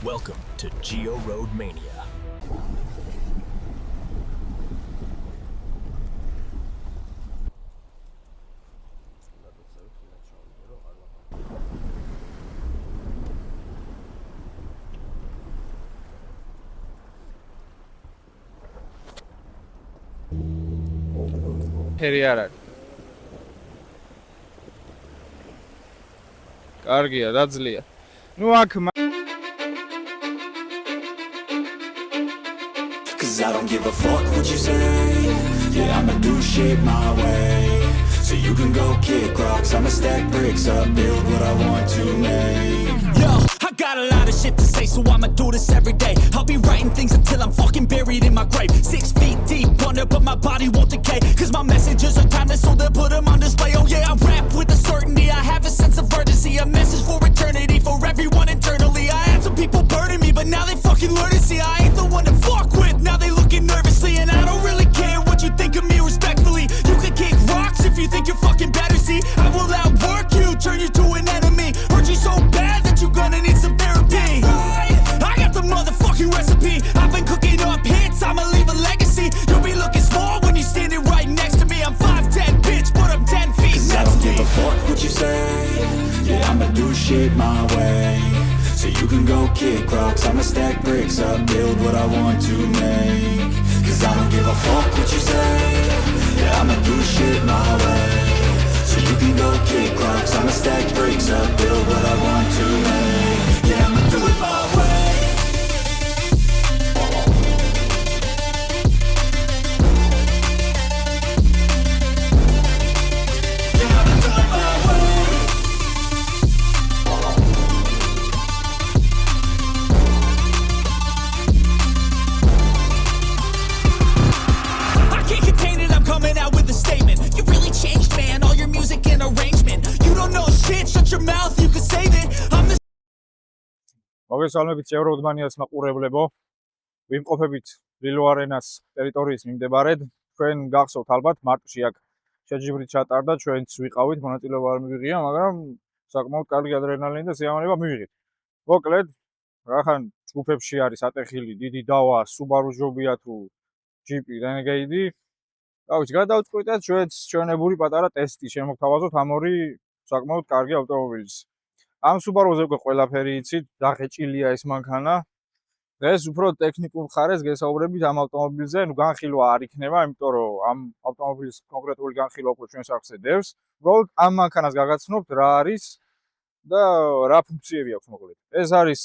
Welcome to Geo Road Mania. ფერი არ არის. კარგია, დაძლია. ნუ აქ Cause I don't give a fuck what you say. Yeah, I'ma do shit my way. So you can go kick rocks, I'ma stack bricks up, build what I want to make. Yo, I got a lot of shit to say, so I'ma do this every day. I'll be writing things until I'm fucking buried in my grave. 6 feet deep under, but my body won't decay. Cause my messages are timeless, so they'll put them on display. Oh yeah, I rap with a certainty, I have a sense of urgency. A message for eternity, for everyone internally. I had some people burning me, but now they fucking learn to see I ain't the one to fuck with. Now they looking nervously, and I don't really care what you think of me respectfully. You can kick rocks if you think you're fucking better, see. I will outwork you, turn you to an enemy. Hurt you so bad that you're gonna need some therapy. I got the motherfucking recipe. I've been cooking up hits, I'ma leave a legacy. You'll be looking small when you're standing right next to me. I'm 5'10", bitch, but I'm 10 feet. Cause I don't give a fuck what you say. Yeah, I'ma do shit my way. So you can go kick rocks, I'ma stack bricks up, build what I want to make. Cause I don't give a fuck what you say. Yeah, I'ma do shit my way. So you can go kick rocks, I'ma stack bricks up, build what I want to make. Yeah, I'ma do it my way. მოგესალმებით ევროდმანიას მაყურებლებო. ვიმყოფებით ვილო არენას ტერიტორიის მიმდებარედ. ჩვენ გახსოვთ ალბათ მარტში აქ შეჯიბრით ჩატარდა, ჩვენც ვიყავით, მონაწილეობა არ მივიღია, მაგრამ საკმაოდ კარგი ადრენალინი და სიამოვნება მივიღეთ. მოკლედ, რახან ჯგუფებში არის ატეხილი დიდი დავა, Subaru Joby-ა თუ Jeep Renegade. გავიცი, გადავწყვიტეთ ჩვენც ჩვენებური პატარა ტესტი შემოგთავაზოთ ამ ორი საკმაოდ კარგი ავტომობილის. ამ Subaru-ზე უკვე ყველაფერი იცით, დაღეჭილია ეს მანქანა. დღეს უფრო ტექნიკურ მხარეს გესაუბრებით ამ ავტომობილზე, ნუ განხილვა არ იქნება, იმიტომ რომ ამ ავტომობილის კონკრეტული განხილვა უკვე ჩვენს არხზე დევს. უბრალოდ ამ მანქანას გაგაცნობთ რა არის და რა ფუნქციები აქვს მოკლედ. ეს არის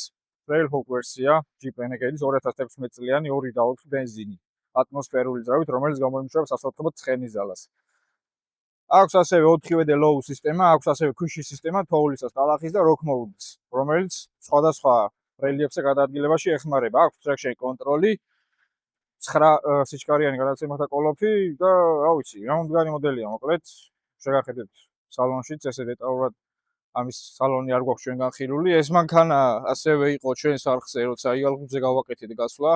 Trailhawk ვერსია Jeep Renegade-ის 2016 წლიანი 2.4 ბენზინი ატმოსფერული ძრავით, რომელიც გამოიმუშავებს ასოთმოთ ცხენის ძალას. აქვს ასევე 4WD low სისტემა, აქვს ასევე ქვიშის სისტემა, თოვლისას, ტალახის და rock mode-ს, რომელიც სხვადასხვა რელიეფზე გადაადგილებაში ეხმარება. აქვს traction control-ი, 9 სიჩქარიანი გადაცემათა კოლოფი და რა ვიცი, რამოდენი მოდელია მოკლედ. შეგახედეთ სალონშიც ესე დეტალურად ამის სალონი არ გვაქვს ჩვენ განხილული. ეს მანქანა ასევე იყო ჩვენს არხზე, როცა იალღუზე გავაკეთეთ გასვლა.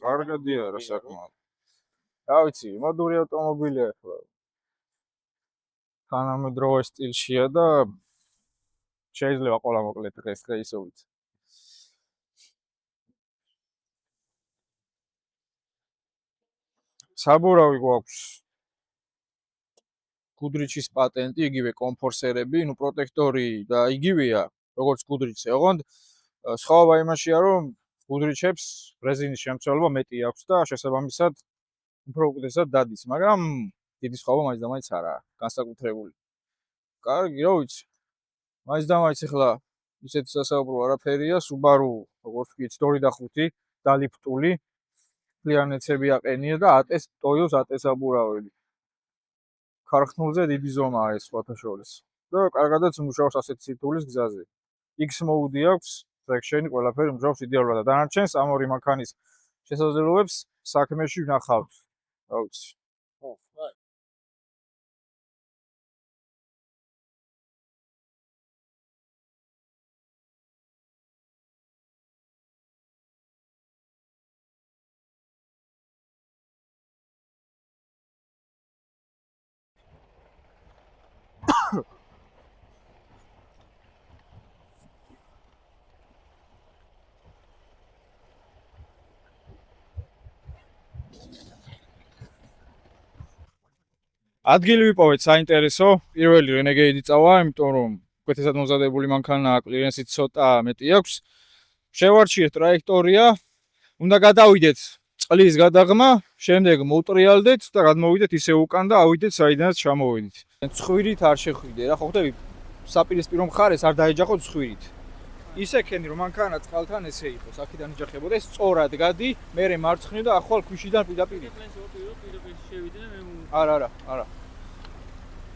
კარგადია რა საკმაოდ. რა ვიცი, მოდური ავტომობილია ახლა. თანამედროვე სტილშია და შეიძლება ყველა მოკლედ დღესდღეობით. საბურავი გვაქვს. გუდრიჩის პატენტი, იგივე კომფორსერები, ნუ პროტექტორი და იგივეა, როგორც გუდრიჩზე, ოღონდ სხვაობა იმაშია, რომ გუდრიჩებს რეზინის შემცველობა მეტი აქვს და შესაბამისად უფრო უკეთესად დადის, მაგრამ დიდი სხვაობა მაინც და მაინც არაა განსაკუთრებული. კარგი, რა ვიცი. მაინც და მაინც ახლა ისეთი სასაუბრო არაფერია, Subaru, როგორც ვთქვით, 2.5 დალიფტული, ფლიანეცები აყენია და ATS Toyos ATS საბურაველი. ქარხნულზე დიდი ზომაა ეს სხვათა შორის. და კარგადაც მუშაობს ასეთ სირთულის გზაზე. X mode-ი აქვს, traction-ი ყველაფერი მუშაობს იდეალურად და დანარჩენს ამ ორი მანქანის შესაძლებლობებს საქმეში ვნახავთ. რა ვიცი. ადგილი ვიპოვეთ საინტერესო, პირველი რენეგეიდი წავა, იმიტომ რომ კვეთესად მომზადებული მანქანა, კლირენსიც ცოტა მეტი აქვს. შევარჩიეთ ტრაექტორია, უნდა გადავიდეთ წყლის გადაღმა, შემდეგ მოვტრიალდეთ და გადმოვიდეთ ისე უკან და ავიდეთ საიდანაც ჩამოვედით. ცხვირით არ შეხვიდე რა, ხო ხდები? საპირისპირო მხარეს არ დაეჯახოთ ცხვირით. ისე ქენი რომ მანქანა წყალთან ესე იყოს, აქედან იჯახებოდეს, სწორად გადი, მერე მარცხნივ და ახვალ ქვიშიდან პირდაპირ. არა.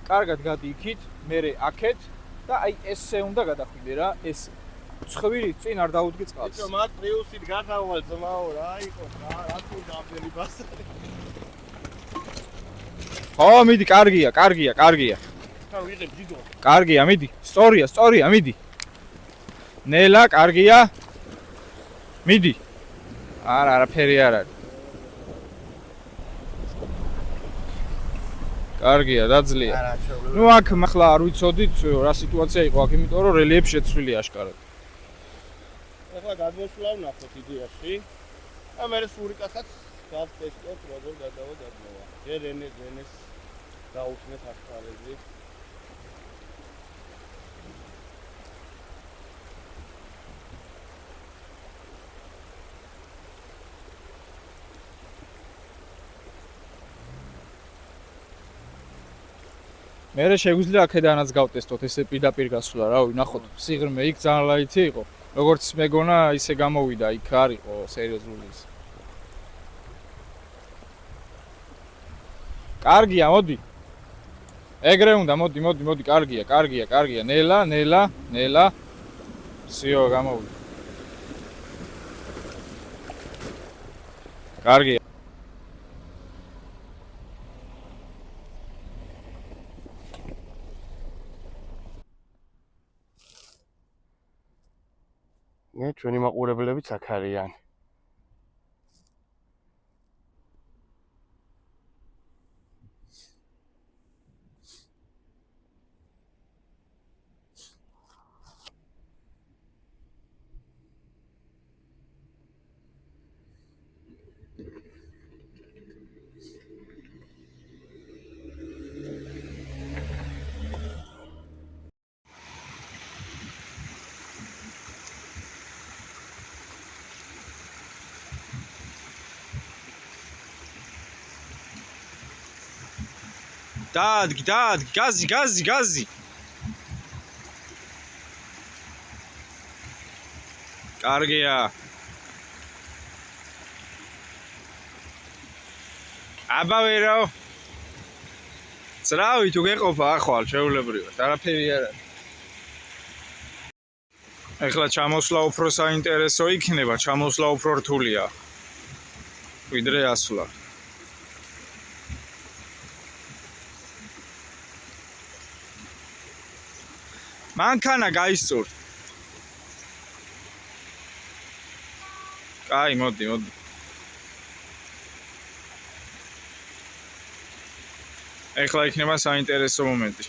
კარგად გადი იქით, მერე აქეთ და აი ესე უნდა გადახვიდე რა, ესე. ცხვირით წინ არ დაუდგე წყალს. იცი მათ პრიუსით გადავალ ძმაო რა იყოს რა, რა თუ დაბელი ბასარი. ხო, მიდი, კარგია. ხა ვიღებ ჯიგო. კარგია, მიდი. სწორია, მიდი. ნელა, კარგია. მიდი. არაფერი არ არის. კარგია, დაძლია. ნუ აქ ახლა არ ვიცოდით რა სიტუაცია იყო აქ, იმიტომ რომ რელიეფი შეცვლილი აშკარად. ახლა გადმოსვლავ ნახოთ იდეაში. და მე სურიკასაც გავტესტოთ როგორ გადავა გადმოვა. ჯერ ენეს დაუწნეთ ასპარეზი. მერე შეგვიძლია აქედანაც გავტესტოთ ესე პირდაპირ გასვლა, რავი, ნახოთ, სიღრმე იქ ძალიან ლაითი იყო. როგორც მეგონა, ისე გამოვიდა, იქ არ იყო სერიოზული ის. კარგია, მოდი. ეგრე უნდა, მოდი, კარგია. ნელა. სიო, გამოვიდა. კარგია. მე ჩვენი მაყურებლებიც აქ არიან. დადგი, გაზი. კარგია. აბა ვერო. ძრავი თუ გეყოფა ახვალ შეულებრივად, არაფერი არ არის. ეხლა ჩამოსვლა უფრო საინტერესო იქნება, ჩამოსვლა უფრო რთულია. ვიდრე ასვლა. მანქანა გაისწორ. კაი, მოდი. ეხლა იქნება საინტერესო მომენტი.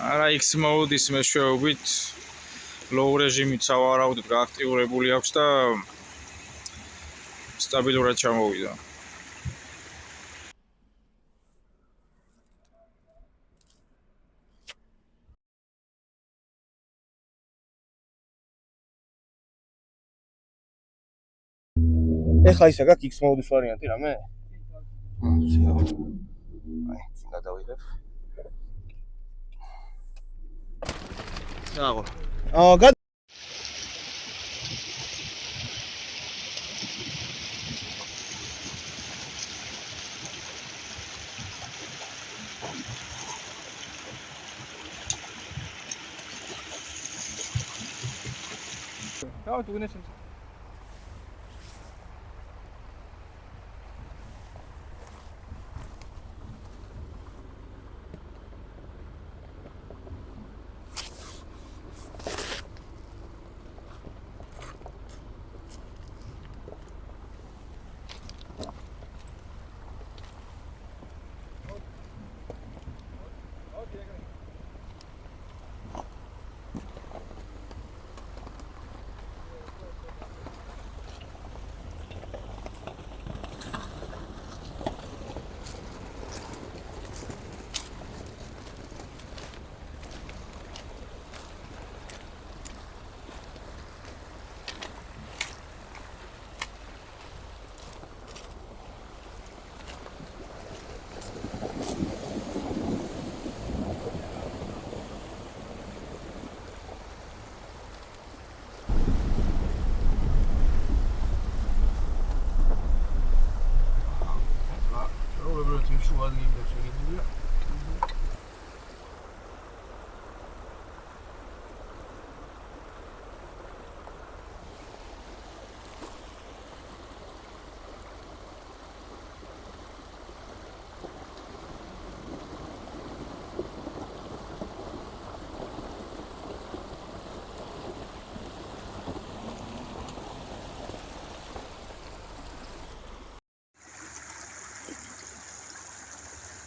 არა, X mode-ის მეშვეობით low რეჟიმით სავარაუდოდ გააქტიურებული აქვს და სტაბილურად ჩამოვიდა. ეხლა ისა გაქვს X mode-ის ვარიანტი რამე? აი, წინ გადავიღებ. აღო. Давай, ты вынесешь.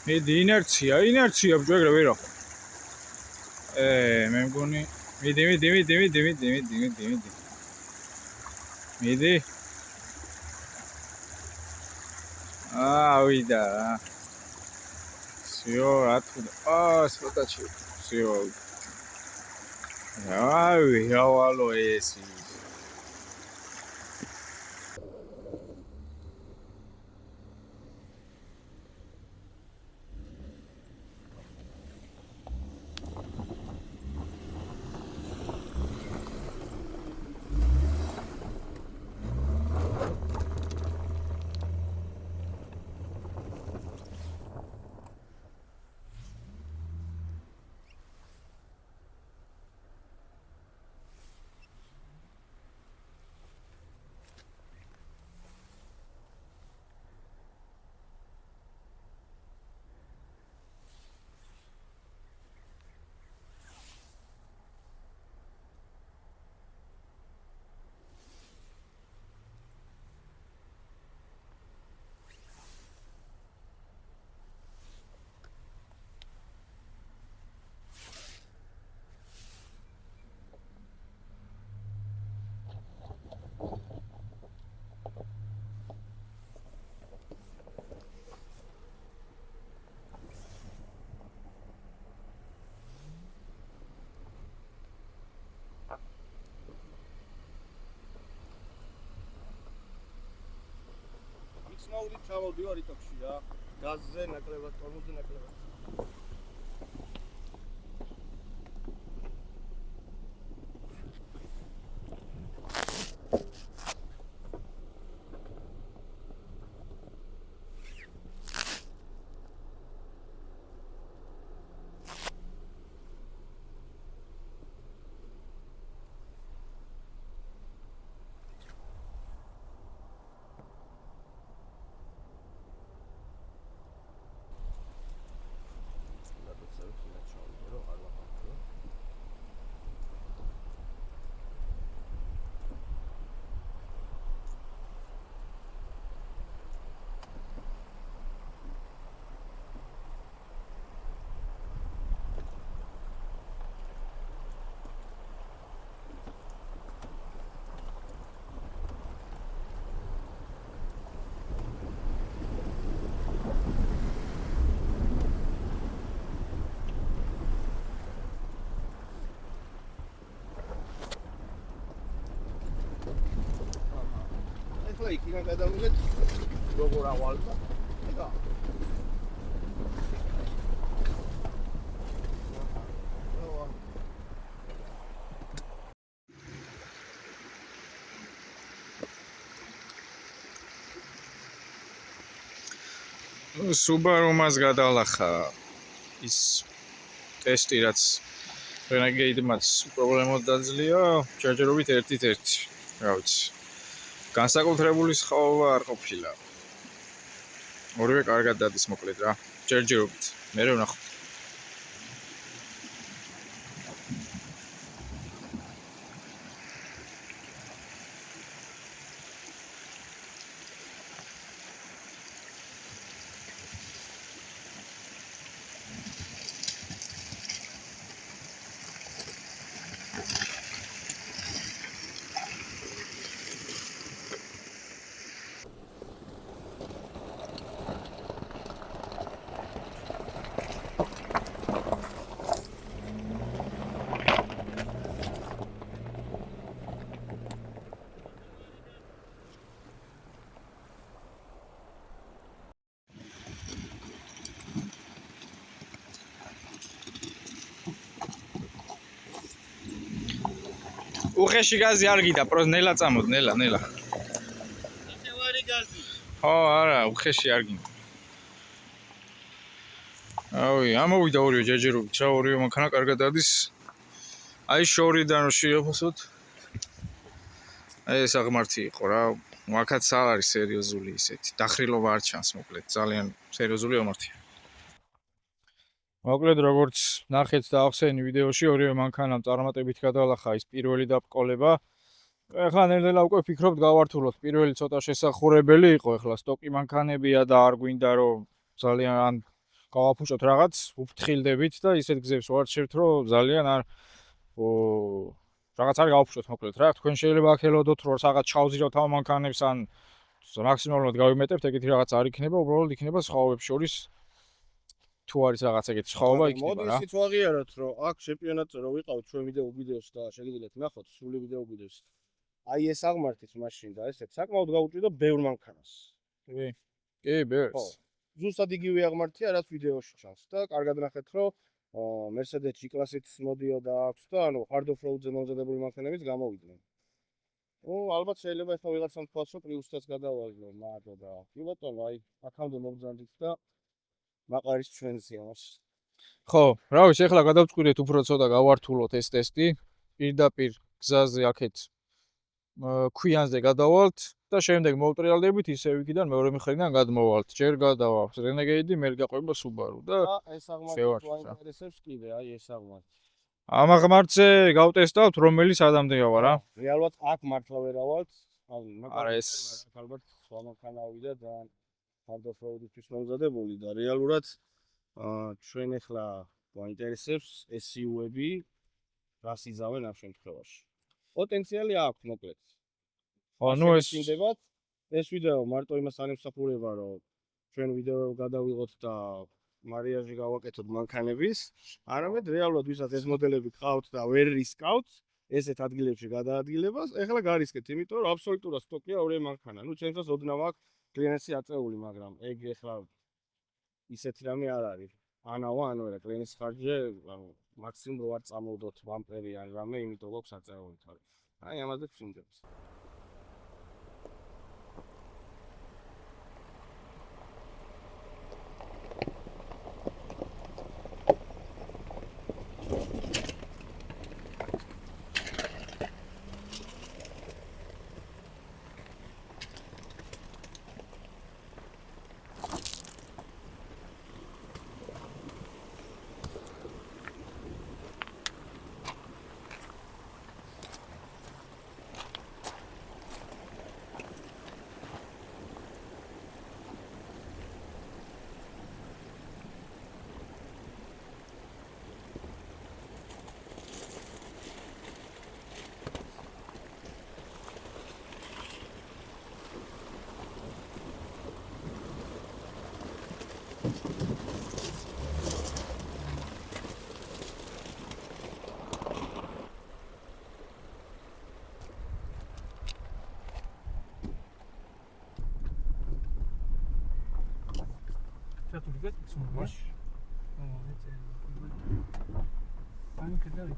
მიდი ინერცია ბჭეგრე ვირო. მე მგონი მიდი. ავიდა. всё, რა თუ სპოტაჩი. всё. ავალო ეს. მიცნაურით ჩამოვდივარ იტოქში რა. გაზზე ნაკლებად, ტორმოზე ნაკლებად. ეხლა იქიდან გადავიღეთ როგორ ავალდა და Subaru-მას გადალახა ის ტესტი, რაც Renegade-მაც პრობლემად დაძლია, ჯერჯერობით 1-1, რა ვიცი. განსაკუთრებული სხავა არ ყოფილა. ორივე კარგად დადის მოკლედ რა. ჯერჯერობით. მე ვნახოთ. უხეში გაზი არ გიდა, ნელა წამოდ, ნელა. ნახევარი გაზი. ხო, არა, უხეში არ გინდა. ამოვიდა ორივე ჯერჯერობით, რა ორივე მანქანა კარგად დადის. აი შორიდან რო შევაფასოთ. ეს აღმართი იყო რა. მაგაც არ არის სერიოზული ისეთი. დახრილობა არ ჩანს მოკლედ, ძალიან სერიოზული აღმართია. მოკლედ როგორც ნახეთ და ახსენი ვიდეოში ორივე მანქანამ წარმატებით გადალახა ის პირველი დაბკოლება. ეხლა ნელ-ნელა უკვე ფიქრობთ გავართულოთ. პირველი ცოტა შესახურებელი იყო, ეხლა სტოკი მანქანებია და არ გვინდა რომ ძალიან გავაფუჭოთ რაღაც, უფრთხილდებით და ისეთ გზებს ვარჩევთ, რომ ძალიან არ რაღაც არ გავაფუჭოთ მოკლედ რა. თქვენ შეიძლება აქ ელოდოთ, რომ რაღაც ჩავზირავთ ამ მანქანებს ან მაქსიმალურად გავიმეტებთ, ეგეთი რაღაც არ იქნება, უბრალოდ იქნება სხვაობებს შორის თუ არის რაღაც ეგეთი სხვაობა იქნება რა. მოდი ისიც ვაღიაროთ, რომ აქ ჩემპიონატზე რო ვიყავთ ჩვენ ვიდეოს და შეგიძლიათ ნახოთ სრული ვიდეოს. აი ეს აღმართის მაშინ და ესეც საკმაოდ გაუჭირდა ბევრ მანქანას. კი, ბერს. ზუსტად იგივე აღმართია, რაც ვიდეოში ჩანს და კარგად ნახეთ, რომ Mercedes G-კლასით მოდიოდა აქვს და ანუ hard off-road-ზე მომზადებული მანქანებიც გამოვიდნენ. ალბათ შეიძლება ახლა ვიღაცამ თქვას, რომ Prius-თაც გადავალო, მარტო და კი ბატონო, აი აქამდე მომზადეთ და მაყარის ჩვენზეა მას. ხო, რა ვიცი, ახლა გადავწყვიტეთ უფრო ცოტა გავართულოთ ეს ტესტი. პირდაპირ გზაზე აქეთ ქვიანზე გადავალთ და შემდეგ მოვტრიალდებით ისე იქიდან მეორე მხრიდან გადმოვალთ. ჯერ გადავალთ Renegade, მე გაყვება Subaru და ეს აღმართი გვაინტერესებს კიდე, აი ეს აღმართი. ამ აღმართზე გავტესტავთ, რომელი სადამდეა რა. რეალურად აქ მართლა ვერავალთ. არა ეს ალბათ სხვა მანქანავიდა და hard off-road-ისთვის მომზადებული და რეალურად ჩვენ ახლა გვაინტერესებს SUV-ები რას იზავენ ამ შემთხვევაში. პოტენციალი აქვს მოკლედ. ხო, ნუ ეს შინდებათ. ეს ვიდეო მარტო იმას ანემსახურება, რომ ჩვენ ვიდეო გადავიღოთ და მარიაჟი გავაკეთოთ მანქანების, არამედ რეალურად ვისაც ეს მოდელები გყავთ და ვერ რისკავთ ესეთ ადგილებში გადაადგილებას, ახლა გარისკეთ, იმიტომ რომ აბსოლუტურად სტოკია ორი მანქანა. ნუ ჩემსაც ოდნავ აქვს კლიენტი აწეული, მაგრამ ეგ ახლა ისეთი რამე არ არის. ანავა ანუ რა კლიენტის ხარჯზე, ანუ მაქსიმუმ რო არ წამოვდოთ ბამპერი ან რამე, იმიტომ გვაქვს აწეული თორე. აი ამაზე ვშინდებს. Certificat sunt băși. Anche da lì.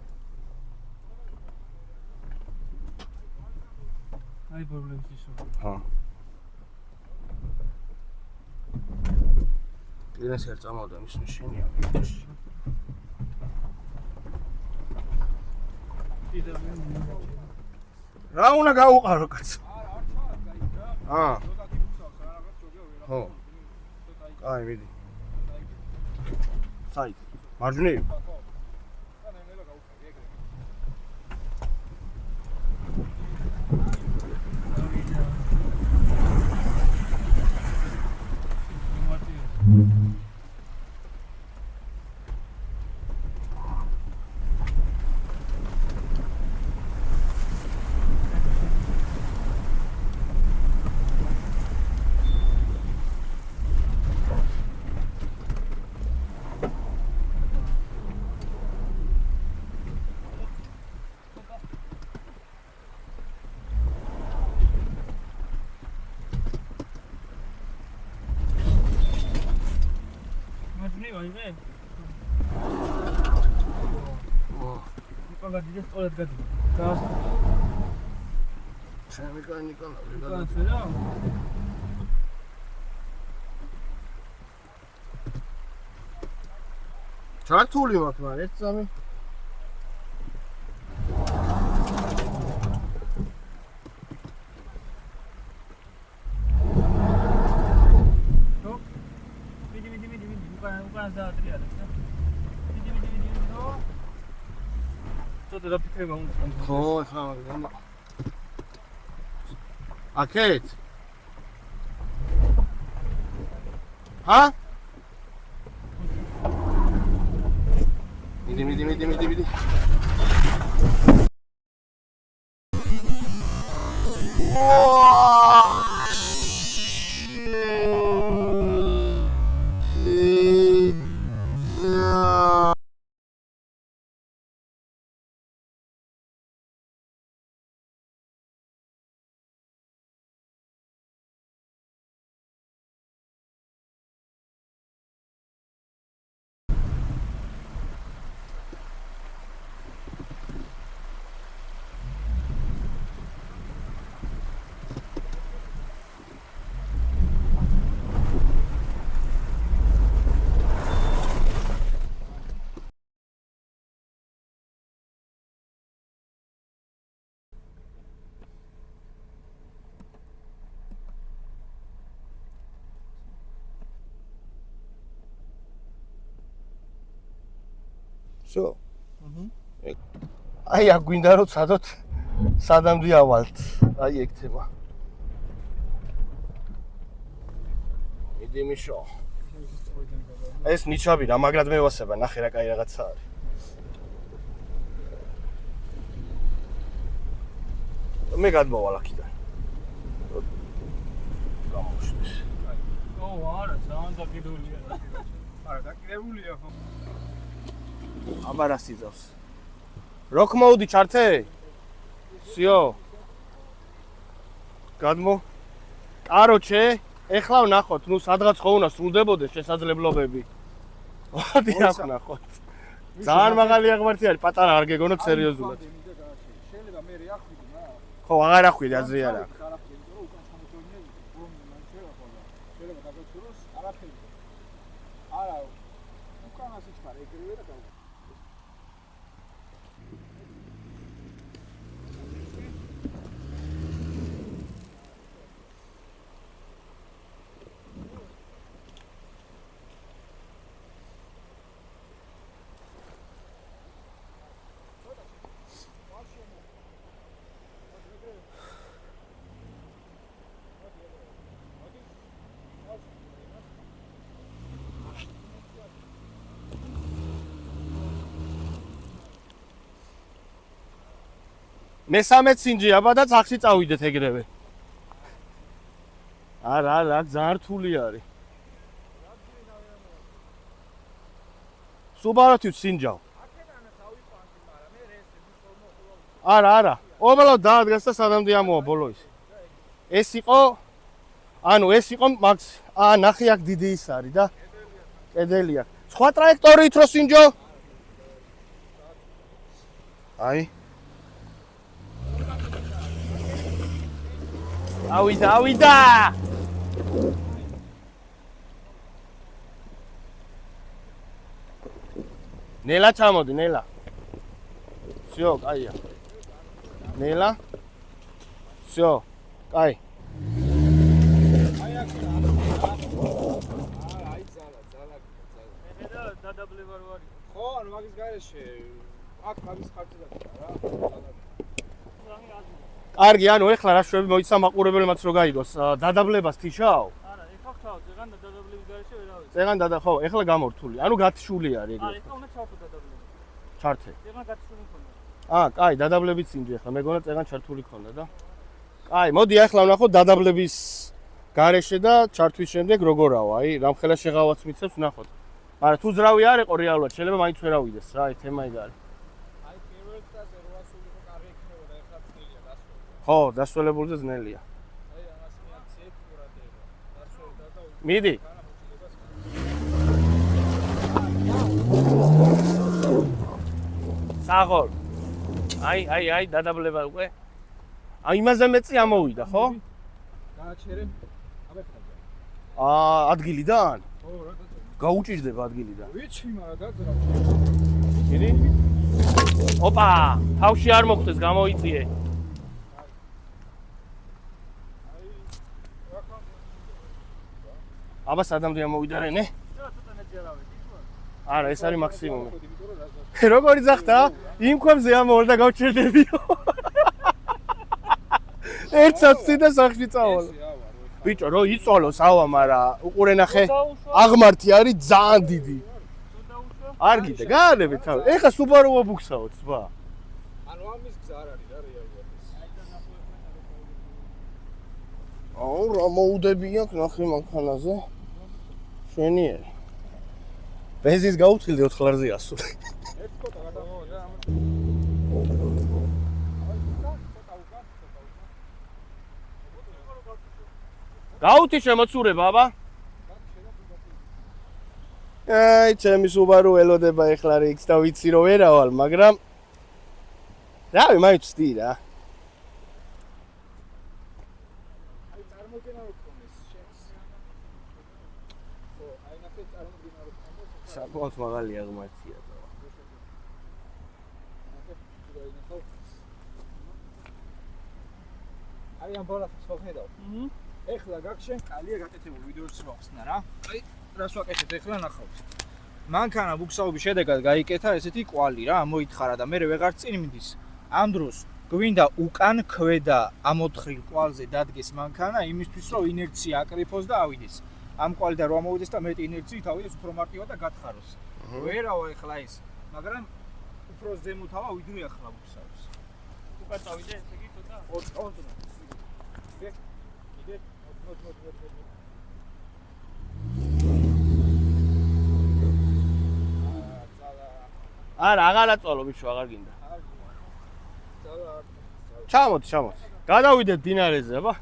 Hai problemi ci sono. კლიენტს არ წამოვდა მის მაშინია. რა უნდა გაუყარო კაცო? ხო. აი მიდი. საით? მარჯვნივ? ვაიღე? ნიკოლა დიდეს სწორად გადი. გაასწორე. ჩემი კაი ნიკოლა. გაასწორე? ჩართული მაქვს მაგრამ ერთ სამი. Tot da pitreva un ხო, ხა მაგრამ აკეთ? ჰა? მიდი. Всё. აი აქ გვინდა რომ სადოთ სადამდე ავალთ. აი ეგ თემა. მიდი მიშო. ეს ნიჩაბი რა მაგრად მევასება, ნახე რა კაი რაღაცა არის. მე გადმოვალ აქიდან. გამოვშვის. არა, ძალიან დაკიდულია. არა, დაკიდებულია ხო? აბა რა სიძავს. Rock mode ჩართე? Всё. გადმო. კაროჩე, ეხლა ვნახოთ, ნუ სადღაც ხო უნდა სრულდებოდეს შესაძლებლობები. მოდი აქ ვნახოთ. ძალიან მაღალი აღმართი არის, პატარა არ გეგონოთ სერიოზულად. შეიძლება მე რეახვიდი რა. ხო, აღარ ახვიდი, აზრი არ აქვს. შეიძლება დაგაცუროს არაფერი. არა, უკანას იხარ ეგრევე და მესამე ცინჯი აბა და წახში წავიდეთ ეგრევე. არა, ძალიან რთული არის. სუბაროთი ცინჯავ. არა. ობალო დაადგეს და სადამდე ამოვა ბოლო ის. ეს იყო მაგ ნახე აქ დიდი ის არის და კედელია. სხვა ტრაექტორით რო სინჯო? აი ავიდა! ნელა ჩამოდი, ნელა. всё, კაია. ნელა. всё, კაი. მე და დადაბლე ვარ. ხო, ანუ მაგის გარეშე აქ მაგის ხარჯი დაკიდა რა. კარგი, ანუ ეხლა რა შვები მოიცა მაყურებელმაც რო გაიგოს. დადაბლებას თიშავ? არა, ეხა ხთავ, ზეგან დადაბლების გარეშე ვერავე. ზეგან ხო, ეხლა გამორთული. ანუ გათიშული არის ეგრე. არა, ეხა უნდა ჩავთო დადაბლები. ჩართე. ზეგან გათიშული მქონდა. კაი, დადაბლებით წინჯი ეხლა მეგონა ზეგან ჩართული ქონდა და. კაი, მოდი ახლა ვნახოთ დადაბლების გარეშე და ჩართვის შემდეგ როგორაო, აი, რამხელა შეღავაც მიცევს ვნახოთ. მაგრამ თუ ზრავი არ იყო რეალურად, შეიძლება მაინც ვერ ავიდეს რა, აი თემა ეგ არის. აი პირველ წაზე როა სულიყო კარგი იქნებოდა, ეხლა ძნელია დასვლა. ხო, დასვლებულზე ძნელია. აი ამას მიაქციეთ ყურადღება. დასვლა და მიდი. საღოლ. აი, დადაბლება უკვე. აი იმაზე მეწი ამოვიდა, ხო? გააჩერე. აბეთქაძე. ადგილიდან? ხო, რა და გაუჭირდება ადგილიდან. ვიცი, მაგრამ გაძრა. მიდი. ოპა, თავში არ მოხდეს, გამოიწიე. აბა სადამდე ამოვიდა რენე? ცოტა ნაჯარავე, იქვა. არა, ეს არის მაქსიმუმი. როგორი ძახთა? იმ ქვებზე ამოვარ და გავჩერდებიო. ერთ საცი და სახში წავალ. ბიჭო, რო იწოლოს ავა, მაგრამ უყურე ნახე. აღმართი არის ძალიან დიდი. ცოტა უშვა. არ გიდა, გაანებით თავი. ეხა Subaru-ო ბუქსაოთ, ზბა. ანუ ამის გზა არ არის რა რეალურად. აუ, რა მოუდები აქვს ნახე მანქანაზე. შვენიერი. ბენზინს გაუთხილდი 4 ლარზე ასული. ერთ კოტა გადამოვიდა ამ. გაუთი შემოცურე ბაბა. აი, ჩემი Subaru ელოდება ეხლა რიქს და ვიცი რომ ვერავალ, მაგრამ რავი, მაინც ვსდი რა. აი წარმოგენა რო ქონეს შენს. ხო, აი ნახე წარმოგენა რო ქონდეს. საკმაოდ მაღალია ღმერთია და. აი ამ ბოლოს ხოხედავ. ეხლა გაგშენ კალია გაკეთებული ვიდეოც მოხსნა რა. აი რას ვაკეთებ ეხლა ნახავთ. მანქანა ბუქსაობის შედეგად გაიკეთა ესეთი კვალი რა, მოითხარა და მე ვეღარ წინ მიდის. ამ დროს გვინდა უკან ქვედა ამოთხრილ კვალზე დადგეს მანქანა იმისთვის რომ ინერცია აკრიფოს და ავიდეს. ამ კვალიდან რომ ამოვიდეს და მეტი ინერციით ავიდეს უფრო მარტივად და გათხაროს. ვერავა ეხლა ეს, მაგრამ უფრო ზემოთავა ვიდრე ახლა ბუქსაობს. უკან წავიდე, ესე იგი ცოტა. ოღონდ. კიდე არა, აღარა წოლო ბიჭო, აღარ გინდა. ჩამოდი. გადავიდეთ დინარეზე, აბა.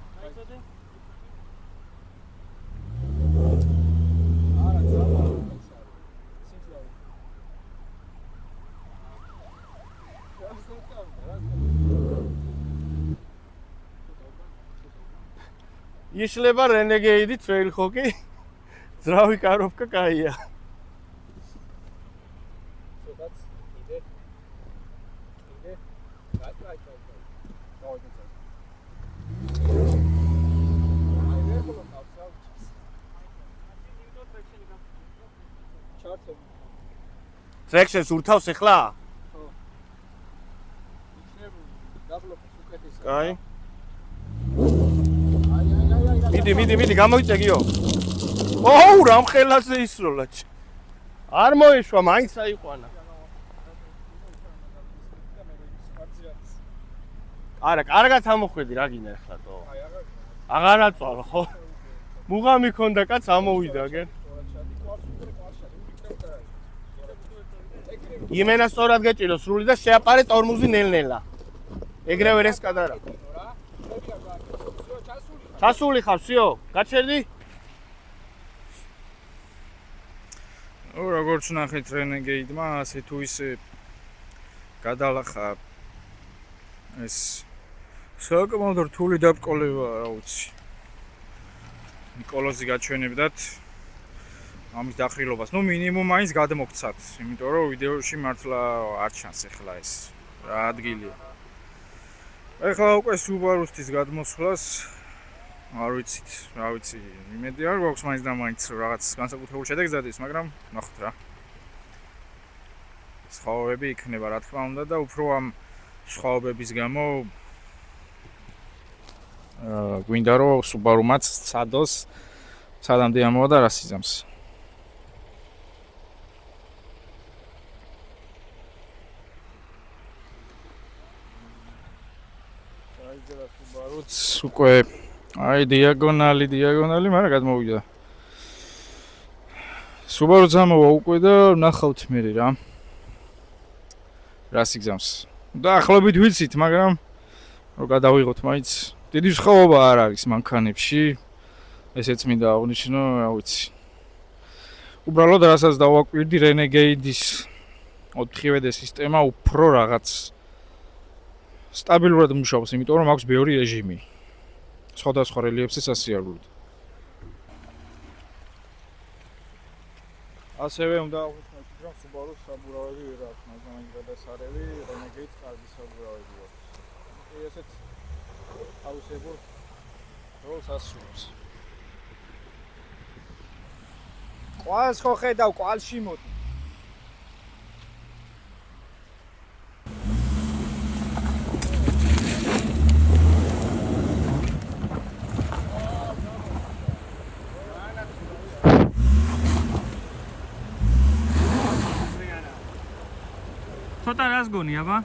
იშლება რენეგეიდი ტრეილ ხოკი. ძრავი კაროფკა კაია. ტრექშენს ურთავს ეხლა? ხო. დაბლოკს უკეთესად. კაი. მიდი, გამოიწეგიო. ოუ, რამ ხელაზე ისროლა. არ მოეშვა, მაინც აიყვანა. არა, კარგად ამოხვედი რა გინდა ახლა თო. აღარა წვალ ხო? მუღამი ქონდა კაც ამოვიდა გენ. იმენა სწორად გეჭირო სრული და შეაპარე ტორმუზი ნელ-ნელა. ეგრევე რეს კადარა. ჩასული ხარ, всё, გაჩერდი? როგორც ნახეთ რენეგეიდმა, ასე თუ ისე გადალახა ეს საკმაოდ რთული დაბრკოლებაა, რა ვიცი. ნიკოლოზი გაჩვენებდათ ამის დახრილობას. ნუ მინიმუმ მაინც გადმოგცათ, იმიტომ რომ ვიდეოში მართლა არ ჩანს ეხლა ეს რა ადგილია. ეხლა უკვე Subaru-ს გადმოსვლას არ ვიცით, რა ვიცი, იმედი არ გვაქვს მაინც და მაინც რაღაც განსაკუთრებულ შედეგს დადის, მაგრამ ნახოთ რა. სხვაობები იქნება, რა თქმა უნდა და უფრო ამ სხვაობების გამო გვინდა რომ Subaru-მაც ცადოს, სადამდე ამოვა და რას იზამს. აიძელა Subaru-ც უკვე აი დიაგონალი, მაგრამ გადმოვიდა. Subaru-ც ამოვა უკვე და ნახავთ მე რა. რას იგზავს. და ახლობით ვიცით, მაგრამ რო გადავიღოთ მაინც დიდი სხვაობა არ არის მანქანებში. ესეც მინდა აღნიშნო, რა ვიცი. უბრალოდ რასაც დავაკვირდი Renegade-ის 4-ვედე სისტემა უფრო რაღაც სტაბილურად მუშაობს, იმიტომ რომ აქვს ბევრი რეჟიმი. სხვადასხვა რელიეფზე სასიარულოდ. ასევე უნდა აღვნიშნოთ, რომ Subaru-ს საბურავები ვერ აქვს, მაგრამ იმ გადასარევი Renegade-ს კარგი საბურავები აქვს. ესეც აუცილებლად როლს ასრულებს. კვალს ხო ხედავ, კვალში მოდი. ცოტა რას გონი აბა?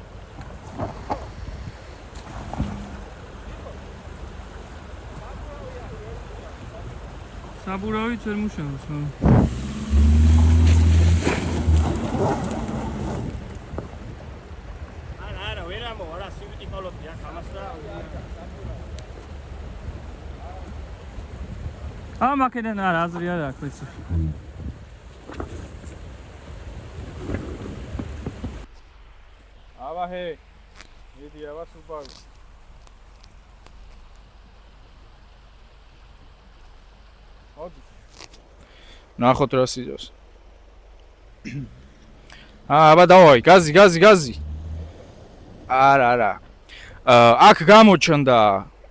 საბურავი ვერ მუშაობს. არა, ვერ ამოვა რა, სივიტი ყოლობდი აქ ამას და მაკედან არა აზრი არ აქვს ეს. აბაჰე მიდი აბა სუპარი მოდი ნახოთ რა სიძოს აბა დავაი გაზი არა აქ გამოჩნდა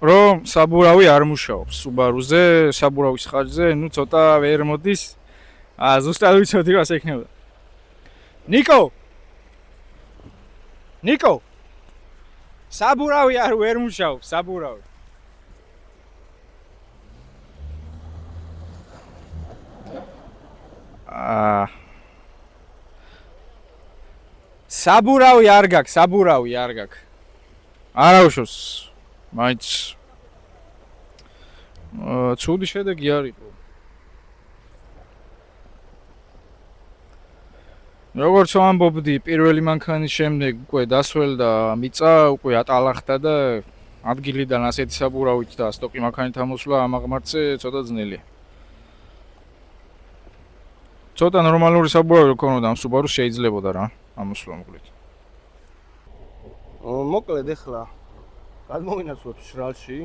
რომ საბურავი არ მუშაობს სუბარუზე საბურავის ხარჯზე ნუ ცოტა ვერ მოდის ზუსტად ვიცოდი რა შექნებოდა ნიკო საბურავი არ ვერ მუშაობს საბურავი საბურავი არ გაქვს არა უშოს მაინც ცუდი შედეგი არ იყო როგორც ვამბობდი პირველი მანქანის შემდეგ უკვე დასველდა მიწა უკვე ატალახდა და ადგილიდან ასეთი საბურავით და სტოკი მანქანით ამოსვლა ამ აღმართზე ცოტა ძნელია ცოტა ნორმალური საბურავი ქონოდა ამ სუბარუს შეიძლებოდა რა ამოსვლა მოკლედ მოკლედ ახლა გადმოვინაცვლოთ შრალში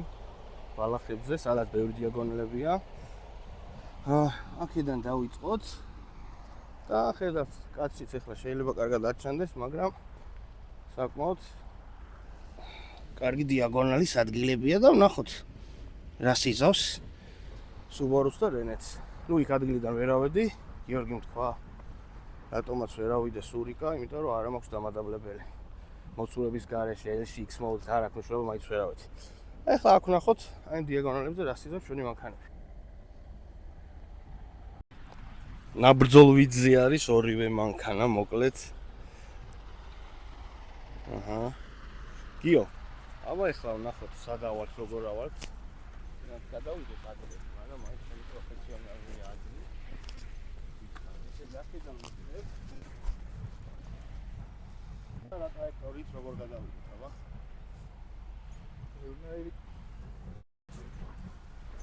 ბალახებზე სადაც ბევრი დიაგონალებია აქედან დავიწყოთ და ხედავთ კაციც ახლა შეიძლება კარგად არჩანდეს მაგრამ საკმაოდ კარგი დიაგონალის ადგილებია და ვნახოთ რა სიზავს სუბარუს და რენეთს ნუ იქ ადგილიდან ვერ ავედი გიორგიმ თქვა რატომაც ვერ ავიდე სურიკა იმიტომ რომ არ მაქვს დამადაბლებელი მოცულების გარეშე L-ში X mode-ს არ აქვს მნიშვნელობა მაინც ვერ ავედი ახლა აქ ვნახოთ აი დიაგონალებზე რა სიზავს ჩვენი მანქანები ნაბრძოლ ვიძზე არის ორივე მანქანა მოკლედ გიო აბა ახლა ვნახოთ სად ავალთ როგორ ავალთ გადავიდეთ ადრე მაგრამ აი ჩემი პროფესიონალი აზრი ისე დაკიდან მოვიდეთ რა ტრაექტორით როგორ გადავიდეთ აბა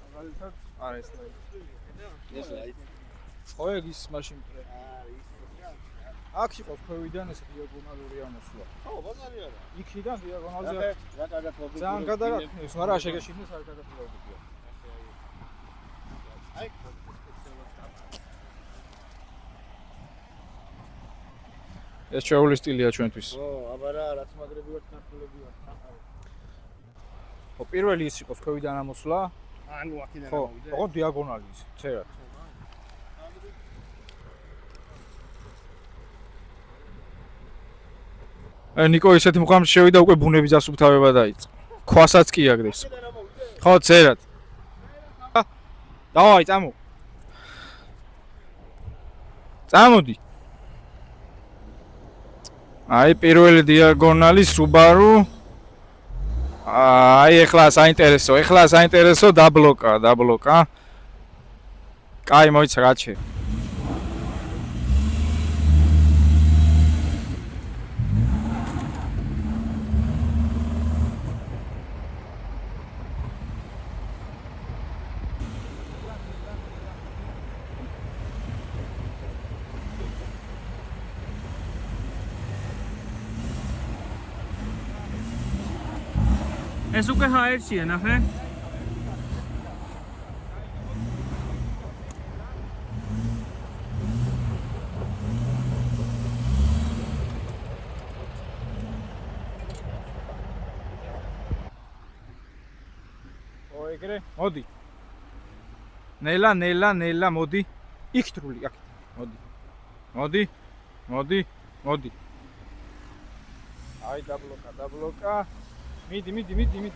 მაგალითად არა ეს ლაით ხო ეგ ის მაშინ აქ იყო ქვევიდან ეს დიაგონალური ამოსვლა ხო ბაზარი არა იქიდან დიაგონალზე რა კარგად მოვიდი ძალიან გადაგაქნეს არა შეგეშინდეს არ გადაფილავდია აი ეს ჩაული სტილია ჩვენთვის ო აბა რა რაც მაგრები ვართ ქართულები ვართ ხო პირველი ის იყო ქვევიდან ამოსვლა ანუ აქედან მოვიდე ხო დიაგონალი ის წერად ნიკო ისეთი მუხამში შევიდა უკვე ბუნების დასუფთავება დაიწყო. ქვასაც კი აგდებს. ხო, წერად. დავაი, წამო. წამოდი. აი პირველი დიაგონალი Subaru. აი ეხლა საინტერესო დაბლოკა. კაი მოიცა გაჩე. ეს უკვე HR-ია, ნახე? ო ეგრე, მოდი. ნელა, მოდი. იქ თრული, აქ. მოდი. აი დაბლოკა. მიდი.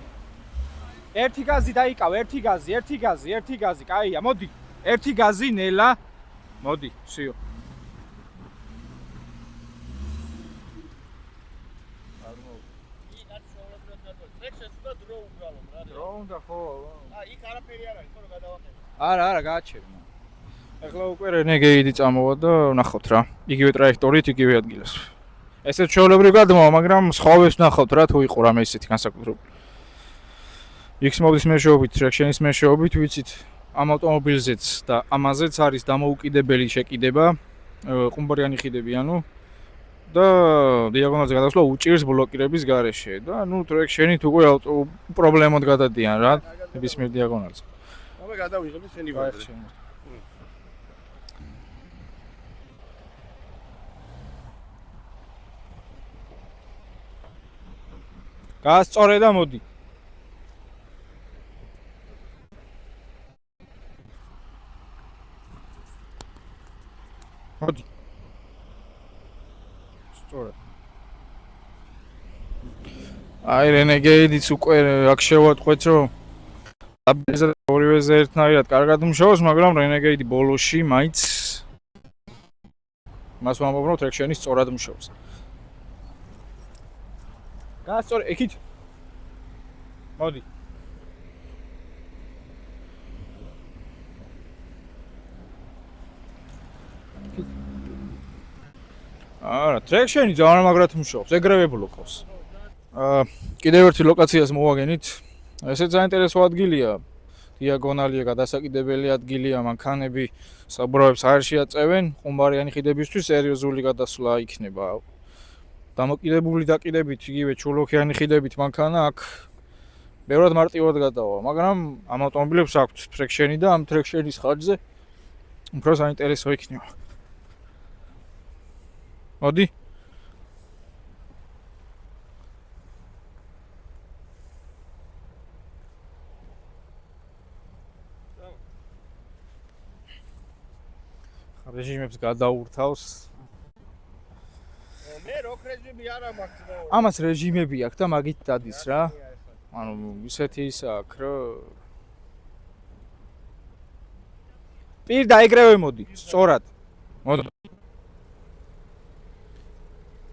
ერთი გაზი დაიკავ, ერთი გაზი, კაია, მოდი. ერთი გაზი, ნელა. მოდი, სიო. უნდა ხო? იქ არაფერი არ არის, ხო რომ გადავაყენო. არა, გააჩერე. ეხლა უკვე რენეგეიდი წამოვა და ნახავთ რა. იგივე ტრაექტორით, იგივე ადგილას. ესეც ჩვეულებრივ გადმოვა, მაგრამ სხვავებს ნახავთ რა თუ იყო რამე ისეთი განსაკუთრებული. X-Mode-ის მეშვეობით, Traction-ის მეშვეობით ვიცით ამ ავტომობილზეც და ამაზეც არის დამოუკიდებელი შეკიდება, ყუმბარიანი ხიდები, ანუ და დიაგონალზე გადასვლა უჭირს ბლოკირების გარეშე და ნუ Traction-ით უკვე პრობლემოდ გადადიან რა, ნებისმიერ დიაგონალზე. აბა გადავიღებ შენი ვარდ. გაასწორე და მოდი. მოდი. სწორად. აი რენეგეიდიც უკვე აქ შევატყვეთ რომ აბეზა ორივეზე ერთნაირად კარგად მუშაობს, მაგრამ რენეგეიდი ბოლოში მაინც მას ვამბობ რომ Traction-ი სწორად მუშაობს. გაასწორე, ეკით. მოდი. არა, Traction-ი ძალიან მაგრად მუშაობს, ეგრევე ბლოკავს. კიდევ ერთი ლოკაციას მოვაგენით. ესეც საინტერესო ადგილია. დიაგონალია, გადასაკიდებელი ადგილია, მანქანები საბურავებს აერში აწევენ, ყუმბარიანი ხიდებისთვის სერიოზული გადასვლა იქნება. დამოკიდებული დაკიდებით, იგივე ჩულოქიანი ხიდებით მანქანა აქ ბევრად მარტივად გადავა, მაგრამ ამ ავტომობილებს აქვთ Traction-ი და ამ Traction-ის ხარჯზე უფრო საინტერესო იქნება. მოდი. რეჟიმებს გადაურთავს. მე როკ რეჟიმი არა მაქვს. ამას რეჟიმები აქვს და მაგით დადის რა. ანუ ისეთი ის აქვს, რომ პირდა ეგრევე მოდი, სწორად. მოდი.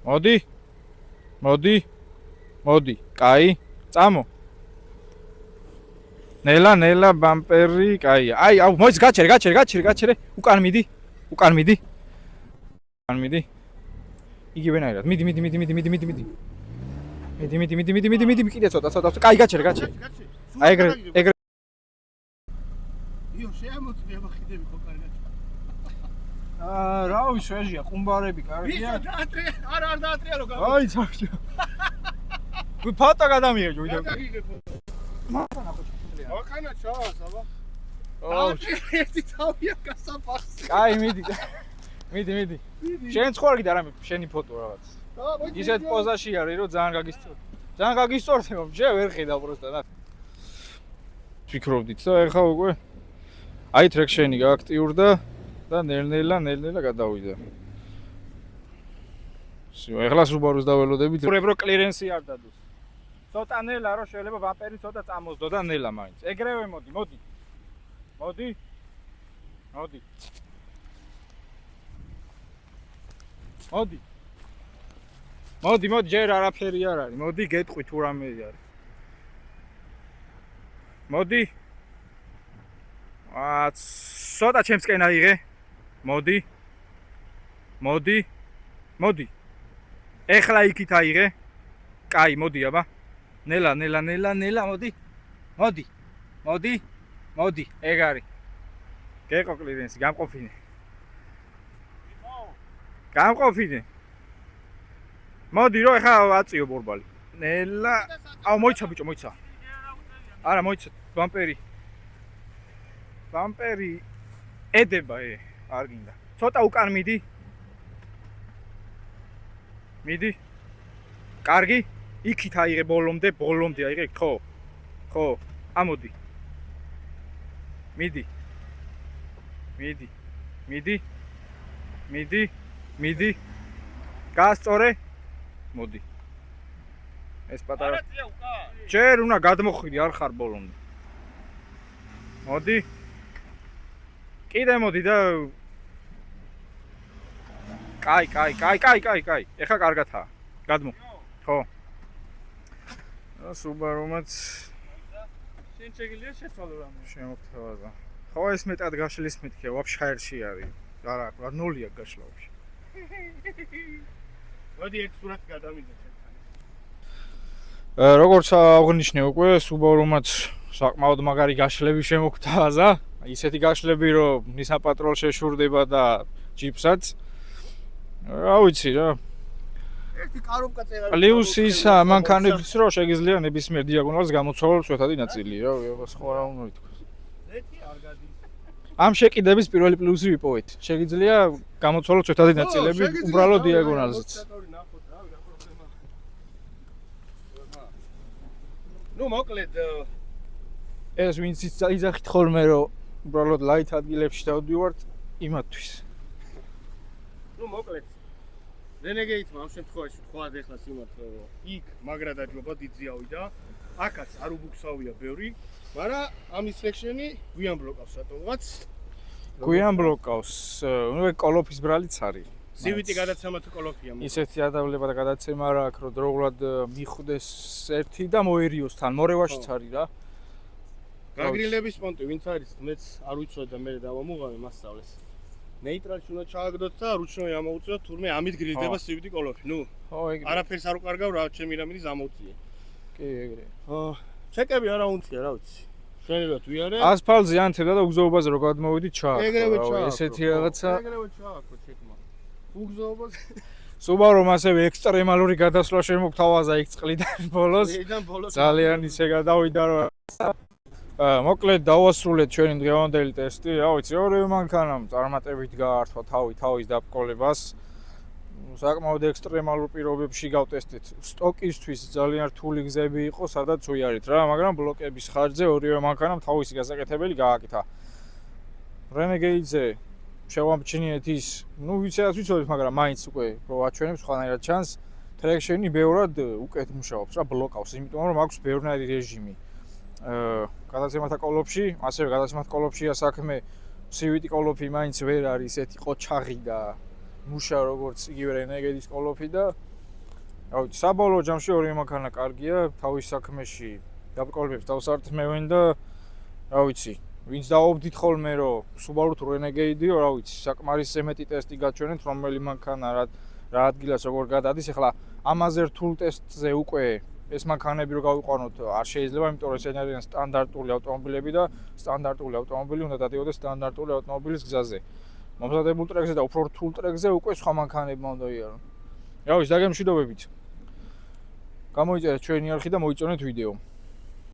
მოდი. მოდი. მოდი. კაი, წამო. ნელა ბამპერი, კაია. აი, აუ, მოიც გაჩერე. უკან მიდი. უკან მიდი. იგივენაირად. მიდი. მიდი, კიდე ცოტა. კაი, გაჩერე. აი, ეგრე. იო, შეამოწმე ხიდები ხო კარგად. რა ვიცი, რეჟია, ყუმბარები კარგია. არ დაატრია რომ აი, წახჭა. ვი ფოტო გადამიღე ვიდეო. მანქანა ჩას, აბა. ერთი თავია გასაფასე. კაი, მიდი. შენ ცხოვრგი და რამე, შენი ფოტო რაღაც. ისეთ პოზაში არის, რომ ძალიან გაგისწორდება, შე ვერ ხედავ პროსტა და ფიქრობდით და ეხა უკვე აი Traction-ი გააქტიურდა და ნელ-ნელა გადავიდა. всё, ეხლა Subaru-ს დაველოდებით. უბრალოდ რომ კლირენსი არ დადოს. ცოტა ნელა რომ შეიძლება ვამპერი ცოტა წამოსდო და ნელა მაინც. ეგრევე მოდი. მოდი, ჯერ არაფერი არ არის. მოდი, გეტყვი თუ რამე არის. მოდი. ცოტა ჩემსკენ აიღე. მოდი. ეხლა იქით აიღე. კაი, მოდი აბა. ნელა, მოდი. ეგ არის. გეყო კლირენსი, გამყოფინე. მოდი რო ეხლა აწიო ბორბალი. ნელა. აუ მოიცა ბიჭო, მოიცა. არა, მოიცა ბამპერი. ედება არ გინდა. ცოტა უკან მიდი. კარგი. იქით აიღე ბოლომდე აიღე, ხო. ამოდი. მიდი. გაასწორე. მოდი. ეს პატარა. ჯერ უნდა გადმოხვიდი, არ ხარ ბოლომდე. მოდი. კიდე მოდი და კაი. ეხა კარგათაა. გადმო. ხო. Subaru-მაც შენ შეგიძლია შეცვალო რამე. შემოგთავაზა. ხო ეს მეტად გაშლის მეთქე, ვაფშე ხაერში არის. არა, რა ნულია გაშლა ვაფშე. მოდი ერთ სურათი გადავიდეთ. როგორც აღნიშნე უკვე, Subaru-მაც საკმაოდ მაგარი გაშლები შემოგთავაზა. ისეთი გაშლები, რომ Nissan Patrol შეშურდება და Jeep-საც. რა ვიცი რა. ერთი კარობკა წერა. პლუს ისა მანქანებიც რო შეგიძლია ნებისმიერ დიაგონალს გამოცვალოს წვეთადი ნაწილი რა, სხვა რა უნდა ითქვას. ერთი არ გადის. ამ შეკიდების პირველი პლუსი ვიპოვეთ. შეგიძლია გამოცვალოს წვეთადი ნაწილები უბრალოდ დიაგონალზეც. ნუ მოკლედ ეს ვინც იძახით ხოლმე რომ უბრალოდ ლაით ადგილებში დავდივართ იმათთვის. ნუ მოკლედ Renegade-მა ამ შემთხვევაში თქვა ეხლა სიმათ რომ იქ მაგრა დაჯობა დიდზიავი და აქაც არ უბუქსავია ბევრი, მაგრამ ამის სექშენი გვიან ბლოკავს რატომღაც. გვიან ბლოკავს, ნუ კოლოფის ბრალიც არის. CVT გადაცემა თუ კოლოფია. ისეთი ადავლება და გადაცემა რა აქვს, რომ დროულად მიხვდეს ერთი და მოერიოს თან, მორევაშიც არის რა. გაგრილების პონტი ვინც არის, მეც არ ვიცოდი და მე დავამუღავე მასწავლეს. ნეიტრალში უნდა ჩააგდოთ და რუჩნოი ამოუწიოთ, თურმე ამით გრილდება CVT კოლოფი. ნუ ხო, ეგრე. არაფერს არ უკარგავ რა, ჩემი რამინის ამოუწიე. კი, ეგრე. ჩეკები არა უნცია, რა ვიცი. შენებად ვიარე. ასფალტზე ანთებდა და უგზაობაზე რო გადმოვიდით ჩააქრო. ეგრევე ჩააქრო. ესეთი რაღაცა. ეგრევე ჩააქრო ჩეკმა. უგზაობაზე. Subaru-მ ასევე ექსტრემალური გადასვლა შემოგთავაზა იქ წყლიდან ბოლოს. ეიდან ბოლოს. ძალიან ისე გადავიდა რომ მოკლედ დავასრულეთ ჩვენი დღევანდელი ტესტი. რა ვიცი, ორივე მანქანამ წარმატებით გაართვა თავის დაბრკოლებას. საკმაოდ ექსტრემალურ პირობებში გავტესტით. სტოკისთვის ძალიან რთული გზები იყო, სადაც უიარით რა, მაგრამ ბლოკების ხარჯზე ორივე მანქანამ თავისი გასაკეთებელი გააკეთა. Renegade-ზე შევამჩნიეთ ის, ნუ ვიცით, მაგრამ მაინც უკვე რო აჩვენებს ხანერად ჩანს, traction-ი ბევრად უკეთ მუშაობს რა, ბლოკავს, იმიტომ რომ აქვს ბევრნაირი რეჟიმი. გადაცემათა კოლოფში, ასევე გადაცემათა კოლოფშია საქმე, CVT კოლოფი მაინც ვერ არის ესეთი ყოჩაღი და მუშა როგორც იგივე Renegade-ის კოლოფი და რა ვიცი, საბოლოო ჯამში ორი მანქანა კარგია, თავის საქმეში დაბრკოლებებს დავსართმევენ და რა ვიცი, ვინც დაობდით ხოლმე რომ Subaru თუ Renegade-იო, რა ვიცი, საკმარისზე მეტი ტესტი გაჩვენეთ, რომელი მანქანა რა ადგილას როგორ გადადის, ახლა ამაზე რთულ ტესტზე უკვე ეს მანქანები რო გავიყვანოთ არ შეიძლება, იმიტომ რომ ესენი არიან სტანდარტული ავტომობილები და სტანდარტული ავტომობილი უნდა დადიოდეს სტანდარტული ავტომობილის გზაზე. მომზადებულ ტრეკზე და უფრო რთულ ტრეკზე უკვე სხვა მანქანებმა უნდა იარონ. რა ვიცი, დაგემშვიდობებით. გამოიწერეთ ჩვენი არხი და მოიწონეთ ვიდეო.